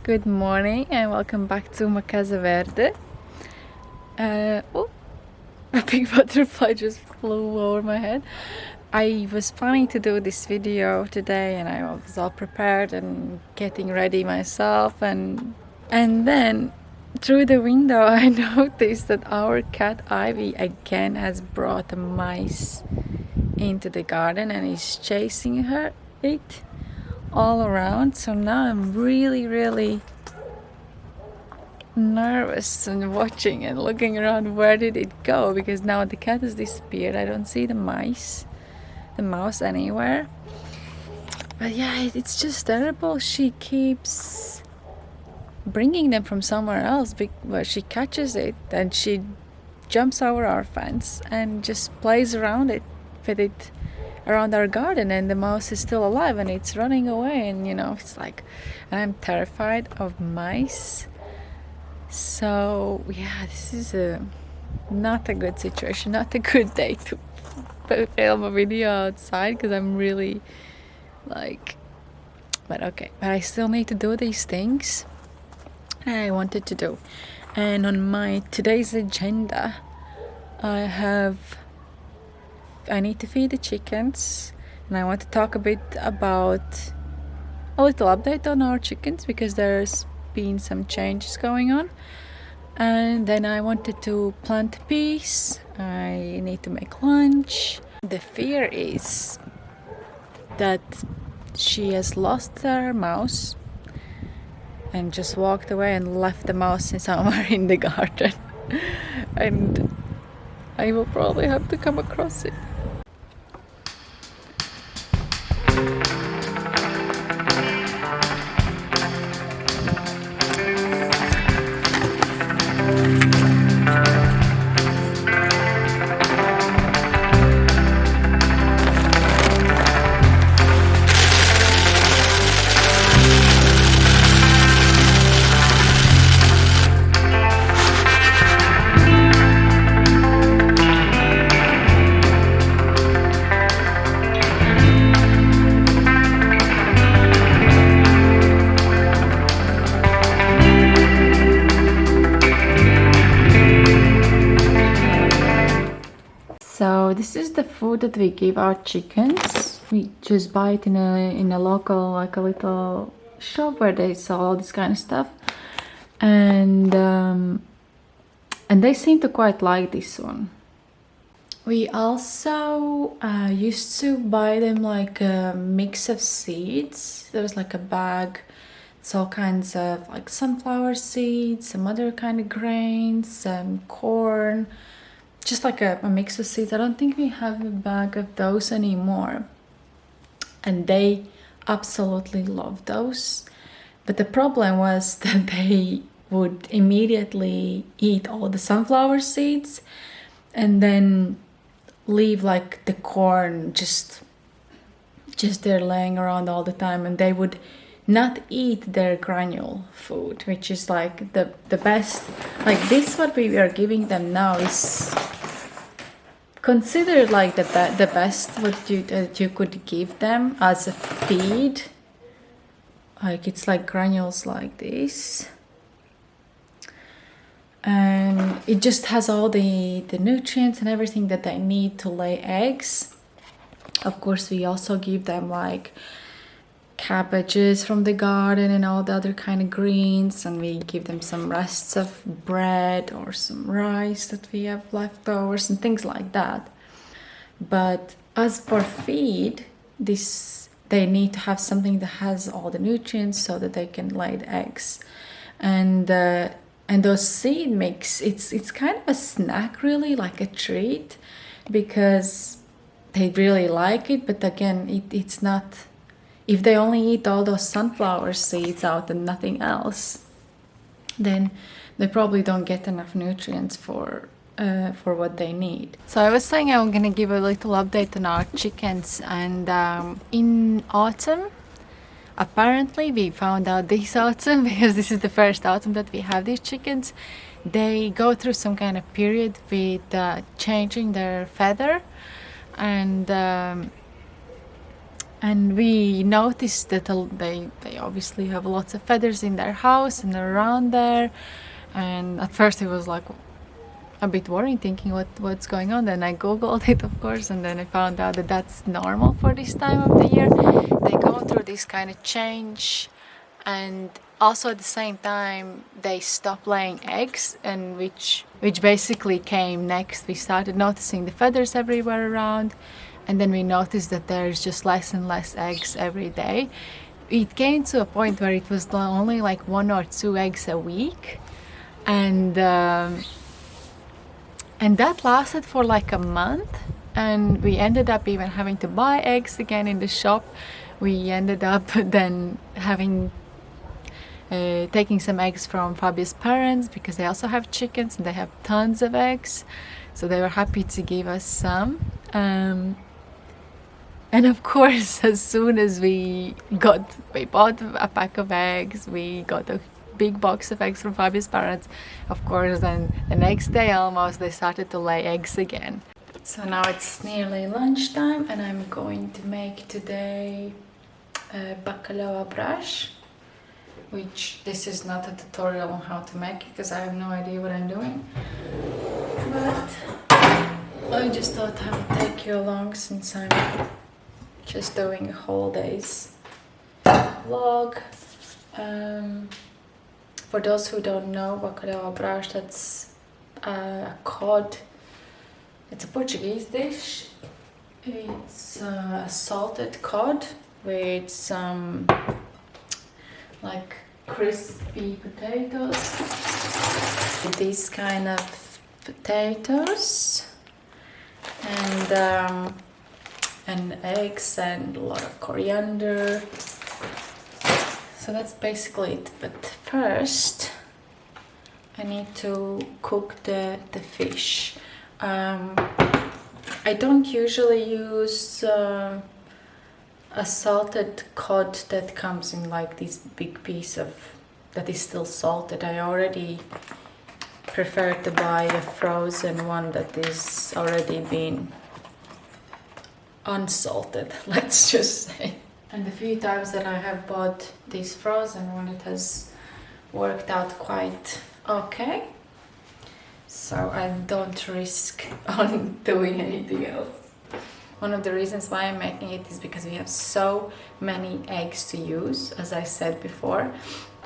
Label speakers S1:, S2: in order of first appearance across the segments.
S1: Good morning and welcome back to my Casa Verde. Oh, a big butterfly just flew over my head. I was planning to do this video today and I was all prepared and getting ready myself and then through the window I noticed that our cat Ivy again has brought mice into the garden and is chasing it all around. So now I'm really nervous and watching and looking around where did it go, because now the cat has disappeared. I don't see the mouse anywhere. But yeah, it's just terrible. She keeps bringing them from somewhere else where she catches it and she jumps over our fence and just plays around it with it around our garden, and the mouse is still alive and it's running away, and it's like, and I'm terrified of mice. So yeah, this is not a good situation, not a good day to film a video outside, because I'm really but okay, but I still need to do these things I wanted to do. And on my today's agenda I need to feed the chickens, and I want to talk a bit about a little update on our chickens because there's been some changes going on. And then I wanted to plant peas. I need to make lunch. The fear is that she has lost her mouse and just walked away and left the mouse somewhere in the garden. And I will probably have to come across it. So this is the food that we give our chickens. We just buy it in a local, like a little shop where they sell all this kind of stuff, and they seem to quite like this one. We also used to buy them like a mix of seeds. There was like a bag. It's all kinds of like sunflower seeds, some other kind of grains, some corn, just like a mix of seeds. I don't think we have a bag of those anymore, and they absolutely love those. But the problem was that they would immediately eat all the sunflower seeds and then leave like the corn just there laying around all the time, and they would not eat their granule food, which is like the best. Like this, what we are giving them now is considered like the best that you could give them as a feed. Like it's like granules like this, and it just has all the nutrients and everything that they need to lay eggs. Of course, we also give them like cabbages from the garden and all the other kind of greens, and we give them some rests of bread or some rice that we have leftovers and things like that. But as for feed, they need to have something that has all the nutrients so that they can lay the eggs. And those seed mix, it's kind of a snack, really, like a treat, because they really like it. But again, it's not. If they only eat all those sunflower seeds out and nothing else, then they probably don't get enough nutrients for what they need. So I was saying I'm gonna give a little update on our chickens, and in autumn, apparently we found out this autumn, because this is the first autumn that we have these chickens, they go through some kind of period with changing their feather, and And we noticed that they obviously have lots of feathers in their house and around there. And at first it was like a bit worrying, thinking what's going on. Then I googled it, of course, and then I found out that that's normal for this time of the year. They go through this kind of change, and also at the same time they stop laying eggs, and which basically came next. We started noticing the feathers everywhere around, and then we noticed that there's just less and less eggs every day. It came to a point where it was only like 1 or 2 eggs a week, and that lasted for like a month, and we ended up even having to buy eggs again in the shop. We ended up then having taking some eggs from Fabia's parents, because they also have chickens and they have tons of eggs, so they were happy to give us some. And of course, as soon as we bought a pack of eggs, we got a big box of eggs from Fabia's parents. Of course, then the next day almost they started to lay eggs again. So now it's nearly lunchtime, and I'm going to make today bacalhau brash, which this is not a tutorial on how to make it because I have no idea what I'm doing. But I just thought I would take you along, since I'm just doing a whole day's vlog. For those who don't know, bacalhau brash, that's a cod. It's a Portuguese dish. It's a salted cod with some like crispy potatoes. These kind of potatoes and eggs and a lot of coriander. So that's basically it. But first I need to cook the fish. I don't usually use a salted cod that comes in like this big piece of that is still salted. I already prefer to buy a frozen one that is already been unsalted, let's just say. And the few times that I have bought this frozen one, it has worked out quite okay. So I don't risk on doing anything else. One of the reasons why I'm making it is because we have so many eggs to use. As I said before,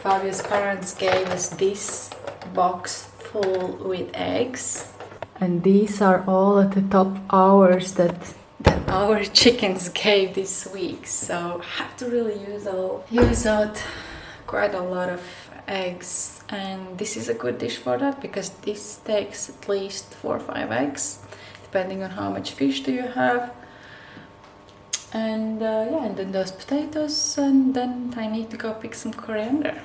S1: Fabia's parents gave us this box full with eggs. And these are all at the top hours that our chickens gave this week. So I have to really use out quite a lot of eggs. And this is a good dish for that, because this takes at least 4 or 5 eggs, depending on how much fish do you have. And yeah, and then those potatoes, and then I need to go pick some coriander.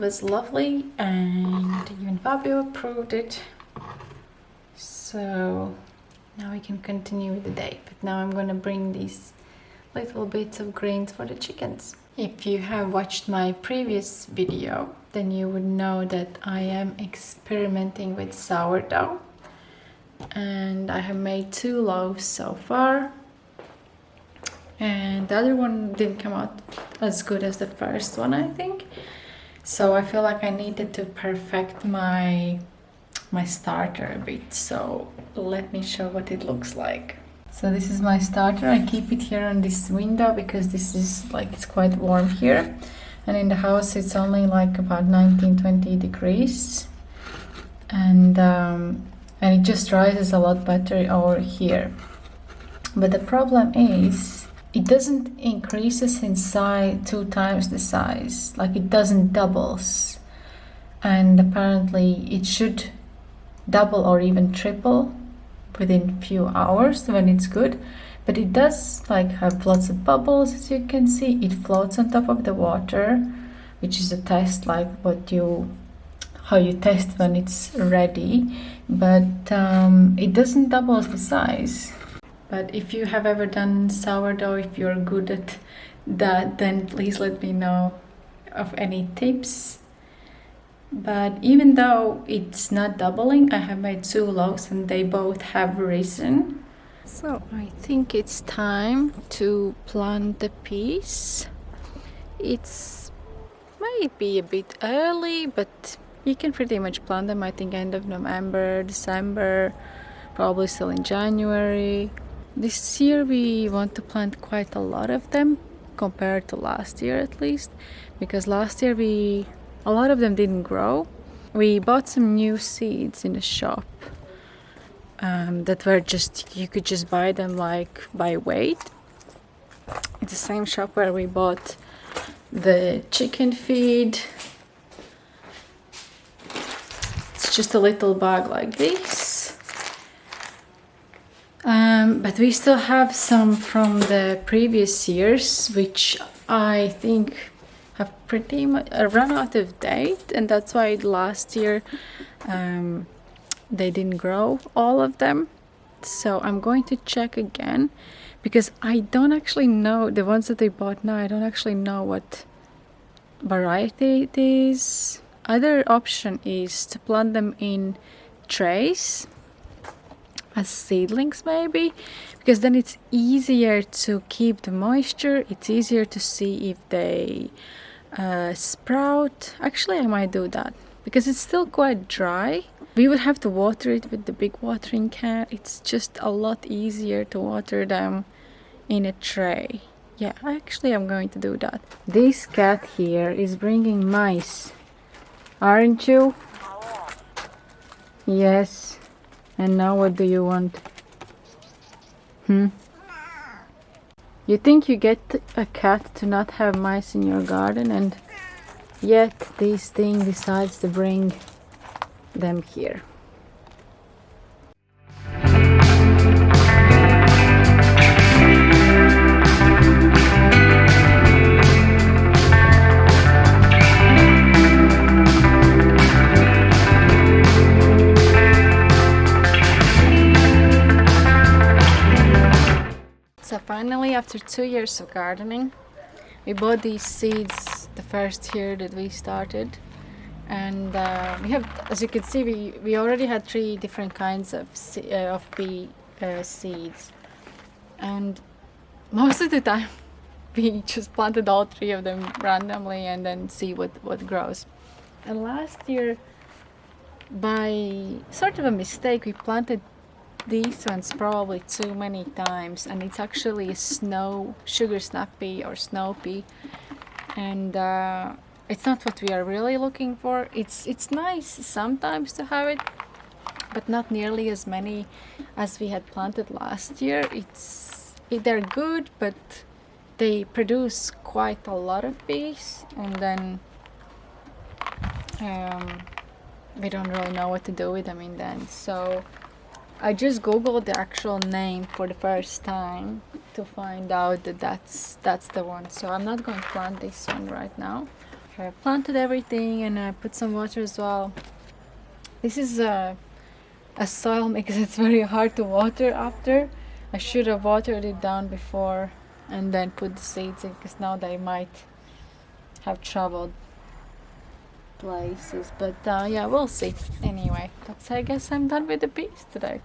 S1: Was lovely, and even Fabio approved it. So now we can continue with the day. But now I'm gonna bring these little bits of grains for the chickens. If you have watched my previous video, then you would know that I am experimenting with sourdough, and I have made 2 loaves so far, and the other one didn't come out as good as the first one, I think. So I feel like I needed to perfect my starter a bit. So let me show what it looks like. So this is my starter. I keep it here on this window because this is like, it's quite warm here. And in the house it's only like about 19-20 degrees. And and it just rises a lot better over here. But the problem is it doesn't increases in size 2 times the size, like it doesn't doubles, and apparently it should double or even triple within few hours when it's good. But it does like have lots of bubbles, as you can see. It floats on top of the water, which is a test like how you test when it's ready, but it doesn't double the size. But if you have ever done sourdough, if you're good at that, then please let me know of any tips. But even though it's not doubling, I have made 2 loaves and they both have risen. So I think it's time to plant the peas. It's maybe a bit early, but you can pretty much plant them, I think, end of November, December, probably still in January. This year we want to plant quite a lot of them compared to last year, at least, because last year a lot of them didn't grow. We bought some new seeds in the shop that were you could just buy them like by weight. It's the same shop where we bought the chicken feed. It's just a little bag like this. But we still have some from the previous years, which I think have pretty much run out of date, and that's why last year they didn't grow all of them. So I'm going to check again, because I don't actually know the ones that we bought now. I don't actually know what variety it is. Other option is to plant them in trays as seedlings, maybe, because then it's easier to keep the moisture. It's easier to see if they sprout. Actually, I might do that because it's still quite dry. We would have to water it with the big watering can. It's just a lot easier to water them in a tray. Yeah, actually I'm going to do that. This cat here is bringing mice, aren't you? Yes. And now what do you want? You think you get a cat to not have mice in your garden, and yet this thing decides to bring them here. So finally, after 2 years of gardening, we bought these seeds the first year that we started, and we have, as you can see, we already had 3 different kinds of pea seeds, and most of the time we just planted all 3 of them randomly and then see what grows. And last year, by sort of a mistake, we planted these ones probably too many times, and it's actually a sugar snap pea or snow pea, and it's not what we are really looking for. It's nice sometimes to have it, but not nearly as many as we had planted last year. They're good, but they produce quite a lot of peas, and then we don't really know what to do with them in the end. So I just googled the actual name for the first time to find out that that's the one. So I'm not going to plant this one right now. I planted everything and I put some water as well. This is a soil mix that's very hard to water after. I should have watered it down before and then put the seeds in, because now they might have traveled places, but yeah, we'll see. Anyway, I guess I'm done with the peas today.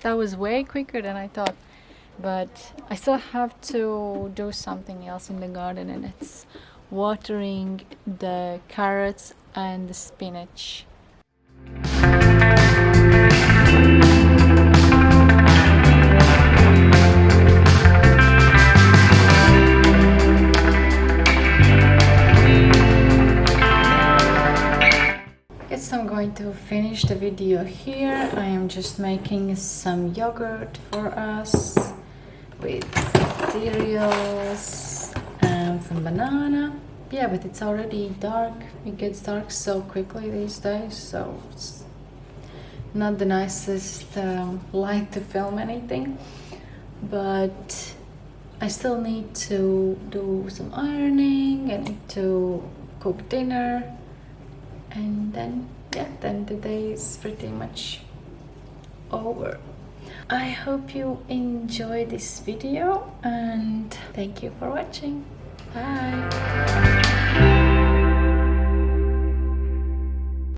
S1: That was way quicker than I thought, but I still have to do something else in the garden, and it's watering the carrots and the spinach. going to finish the video here. I am just making some yogurt for us with cereals and some banana. Yeah, but it's already dark. It gets dark so quickly these days, so it's not the nicest light to film anything. But I still need to do some ironing. I need to cook dinner, and then then the day is pretty much over. I hope you enjoyed this video and thank you for watching. Bye.